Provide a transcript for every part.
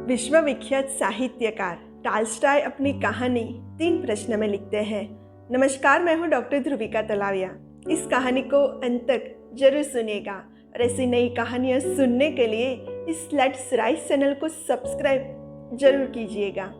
विश्वविख्यात साहित्यकार टॉल्स्टॉय अपनी कहानी 3 प्रश्न में लिखते हैं। नमस्कार, मैं हूँ डॉक्टर ध्रुविका तलाविया। इस कहानी को अंत तक जरूर सुनिएगा और ऐसी नई कहानियाँ सुनने के लिए इस लेट्स राइट चैनल को सब्सक्राइब जरूर कीजिएगा।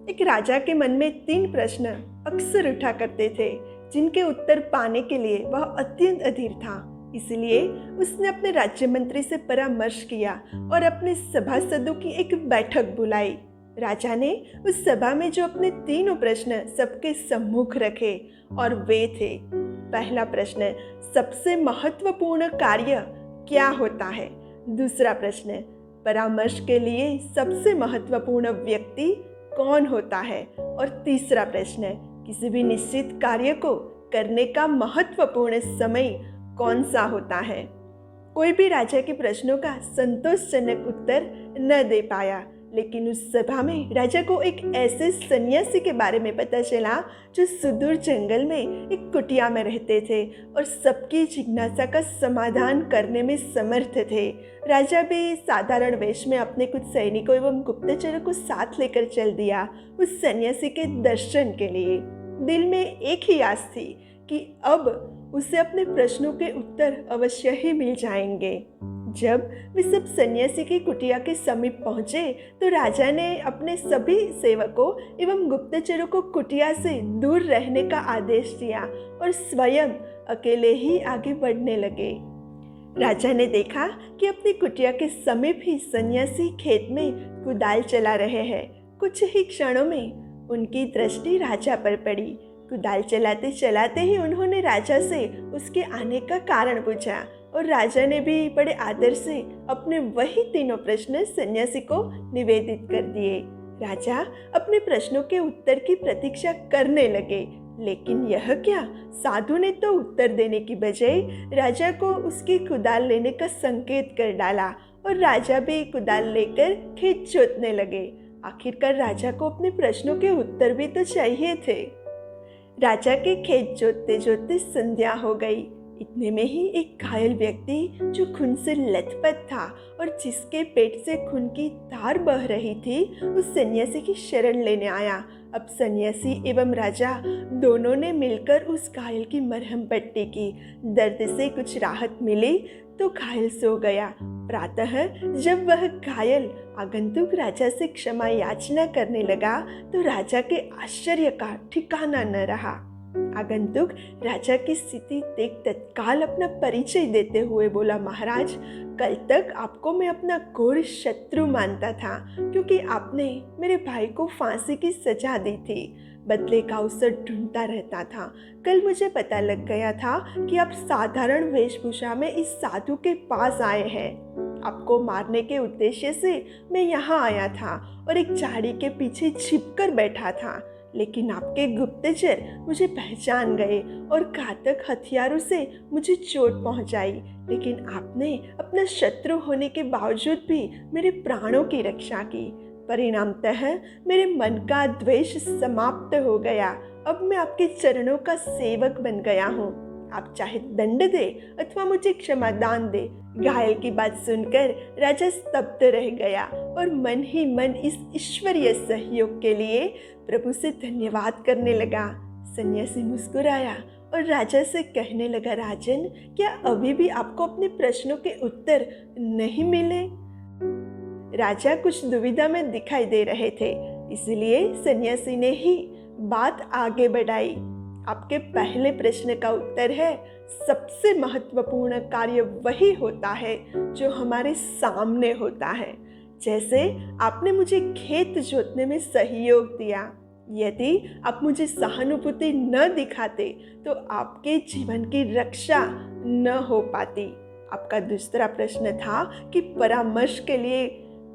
एक राजा के मन में 3 प्रश्न अक्सर उठा करते थे, जिनके उत्तर पाने के लिए वह अत्यंत अधीर था। इसलिए उसने अपने राज्य मंत्री से परामर्श किया और अपने सभासदों की एक बैठक बुलाई। राजा ने उस सभा में जो अपने 3 प्रश्न सबके सम्मुख रखे और वे थे। पहला प्रश्न, सबसे महत्वपूर्ण कार्य क्या होता है? दूसरा प्रश्न, परामर्श के लिए सबसे महत्वपूर्ण व्यक्ति कौन होता है? और तीसरा प्रश्न, किसी भी निश्चित कार्य को करने का महत्वपूर्ण समय कौन सा होता है? कोई भी राजा के प्रश्नों का संतोषजनक उत्तर न दे पाया, लेकिन उस सभा में राजा को एक ऐसे सन्यासी के बारे में पता चला जो सुदूर जंगल में एक कुटिया में रहते थे और सबकी जिज्ञासा का समाधान करने में समर्थ थे। राजा भी साधारण वेश में अपने कुछ सैनिकों एवं गुप्तचरों को साथ लेकर चल दिया उस सन्यासी के दर्शन के लिए। दिल में एक ही आस थी कि अब उसे अपने प्रश्नों के उत्तर अवश्य ही मिल जाएंगे। जब वे सब सन्यासी की कुटिया के समीप पहुंचे तो राजा ने अपने सभी सेवकों एवं गुप्तचरों को कुटिया से दूर रहने का आदेश दिया और स्वयं अकेले ही आगे बढ़ने लगे। राजा ने देखा कि अपनी कुटिया के समीप ही सन्यासी खेत में कुदाल चला रहे हैं। कुछ ही क्षणों में उनकी दृष्टि राजा पर पड़ी। कुदाल चलाते चलाते ही उन्होंने राजा से उसके आने का कारण पूछा और राजा ने भी बड़े आदर से अपने वही 3 प्रश्न सन्यासी को निवेदित कर दिए। राजा अपने प्रश्नों के उत्तर की प्रतीक्षा करने लगे, लेकिन यह क्या, साधु ने तो उत्तर देने की बजाय राजा को उसकी कुदाल लेने का संकेत कर डाला और राजा भी कुदाल लेकर खेत जोतने लगे। आखिरकार राजा को अपने प्रश्नों के उत्तर भी तो चाहिए थे। राजा के खेत जोतते जोतते संध्या हो गई। इतने में ही एक घायल व्यक्ति जो खून से लथपथ था और जिसके पेट से खून की धार बह रही थी, उस सन्यासी की शरण लेने आया। अब सन्यासी एवं राजा दोनों ने मिलकर उस घायल की मरहम पट्टी की। दर्द से कुछ राहत मिली तो घायल सो गया। प्रातः जब वह घायल आगंतुक राजा से क्षमा याचना करने लगा तो राजा के आश्चर्य का ठिकाना न रहा। आगंतुक राजा की स्थिति देख तत्काल अपना परिचय देते हुए बोला, महाराज, कल तक आपको मैं अपना घोर शत्रु मानता था, क्योंकि आपने मेरे भाई को फांसी की सजा दी थी। बदले का अवसर ढूंढता रहता था। कल मुझे पता लग गया था कि आप साधारण वेशभूषा में इस साधु के पास आए हैं। आपको मारने के उद्देश्य से मैं यहाँ आया था और एक झाड़ी के पीछे छिपकर बैठा था, लेकिन आपके गुप्तचर मुझे पहचान गए और घातक हथियारों से मुझे चोट पहुंचाई। लेकिन आपने अपना शत्रु होने के बावजूद भी मेरे प्राणों की रक्षा की। परिणामतः मेरे मन का द्वेष समाप्त हो गया। अब मैं आपके चरणों का सेवक बन गया हूँ। आप चाहे दंड दे अथवा मुझे क्षमादान दे। घायल की बात सुनकर राजा स्तब्ध रह गया और मन ही मन इस ईश्वरीय सहयोग के लिए प्रभु से धन्यवाद करने लगा। सन्यासी मुस्कुराया और राजा से कहने लगा, राजन, क्या अभी भी आपको अपने प्रश्नों के उत्तर नहीं मिले? राजा कुछ दुविधा में दिखाई दे रहे थे, इसलिए सन्यासी ने ही बात आगे बढ़ाई। आपके पहले प्रश्न का उत्तर है, सबसे महत्वपूर्ण कार्य वही होता है जो हमारे सामने होता है। जैसे आपने मुझे खेत जोतने में सहयोग दिया, यदि आप मुझे सहानुभूति न दिखाते तो आपके जीवन की रक्षा न हो पाती। आपका दूसरा प्रश्न था कि परामर्श के लिए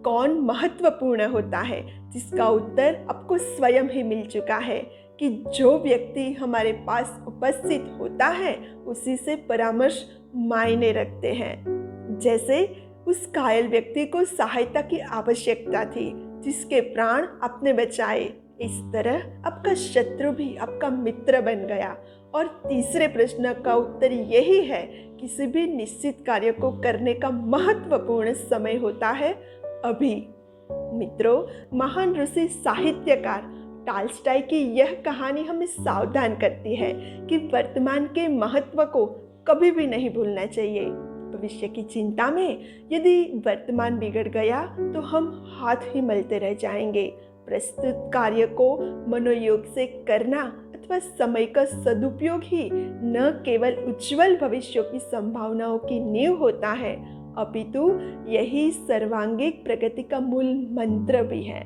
कौन महत्वपूर्ण है, जिसका उत्तर आपको स्वयं ही मिल चुका है कि जो व्यक्ति हमारे पास उपस्थित होता है उसी से परामर्श मायने रखते हैं। जैसे उस घायल व्यक्ति को सहायता की आवश्यकता थी, जिसके प्राण आपने बचाए, इस तरह आपका शत्रु भी आपका मित्र बन गया। और तीसरे प्रश्न का उत्तर यही है, किसी भी निश्चित कार्य को करने का महत्वपूर्ण समय होता है अभी। मित्रों, महान रूसी साहित्यकार टॉल्स्टॉय की यह कहानी हमें सावधान करती है कि वर्तमान के महत्व को कभी भी नहीं भूलना चाहिए। भविष्य की चिंता में यदि वर्तमान बिगड़ गया तो हम हाथ ही मलते रह जाएंगे। प्रस्तुत कार्य को मनोयोग से करना अथवा समय का सदुपयोग ही न केवल उज्जवल भविष्य की संभावनाओं की नींव होता है, अपितु यही सर्वांगीण प्रगति का मूल मंत्र भी है।